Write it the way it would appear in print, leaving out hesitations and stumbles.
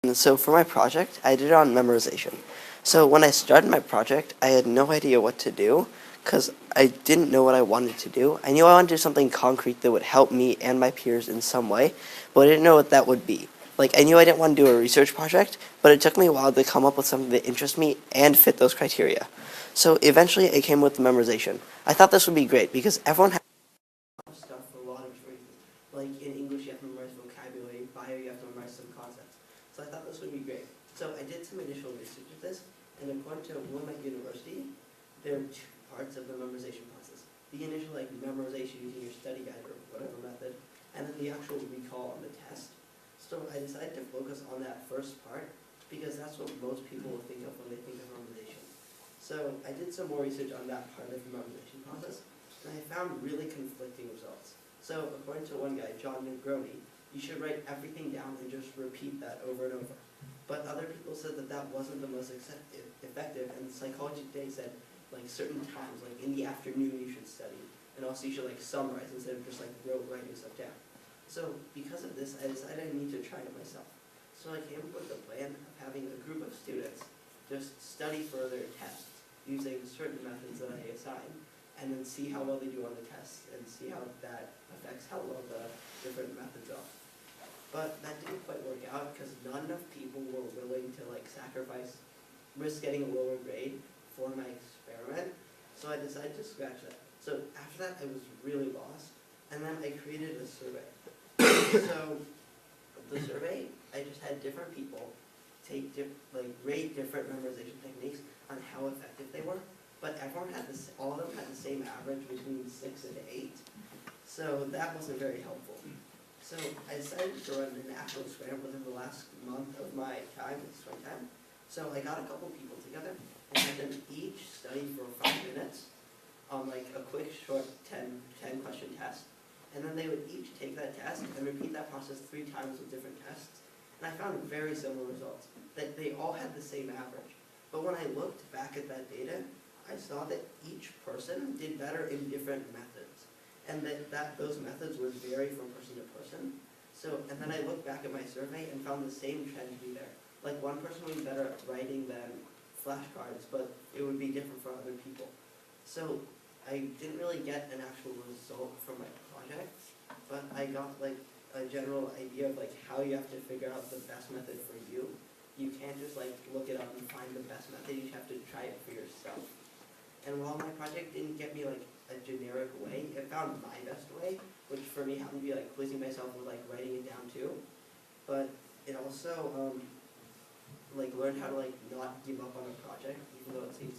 And so for my project, I did it on memorization. So when I started my project, I had no idea what to do because I didn't know what I wanted to do. I knew I wanted to do something concrete that would help me and my peers in some way, but I didn't know what that would be. Like, I knew I didn't want to do a research project, but it took me a while to come up with something that interests me and fit those criteria. So eventually I came with memorization. I thought this would be great because everyone has stuff for a lot of reasons. Like in English, you have to memorize vocabulary. Bio, you have to memorize some concepts. So I thought this would be great. So I did some initial research of this, and according to Wilmette University, there are two parts of the memorization process. The initial memorization using your study guide or whatever method, and then the actual recall on the test. So I decided to focus on that first part because that's what most people will think of when they think of memorization. So I did some more research on that part of the memorization process, and I found really conflicting results. So according to one guy, John Negroni, you should write everything down and just repeat that over and over. But other people said that that wasn't the most effective, and Psychology Today said certain times, like in the afternoon you should study, and also you should summarize instead of just writing stuff down. So because of this, I decided I need to try it myself. So I came up with a plan of having a group of students just study for their tests using certain methods that I assign, and then see how well they do on the tests, and see how that affects how well the different methods are. But that didn't quite work out because not enough people were willing to risk getting a lower grade for my experiment. So I decided to scratch that. So after that, I was really lost, and then I created a survey. So the survey, I just had different people rate different memorization techniques on how effective they were. But everyone had all of them had the same average between 6 and 8. So that wasn't very helpful. So I decided to run an actual experiment within the last month of my time at springtime. So I got a couple people together and had them each study for 5 minutes on a quick, short 10 question test. And then they would each take that test and repeat that process 3 times with different tests. And I found very similar results, that they all had the same average. But when I looked back at that data, I saw that each person did better in different methods, and that those methods would vary from person to person. So, and then I looked back at my survey and found the same trend to be there. One person would be better at writing than flashcards, but it would be different for other people. So I didn't really get an actual result from my project, but I got a general idea of how you have to figure out the best method for you. You can't just look it up and find the best method. You have to try it for yourself. And while my project didn't get me a generic way, it found my best way, which for me happened to be quizzing myself with writing it down too. But it also learned how to not give up on a project, even though it seems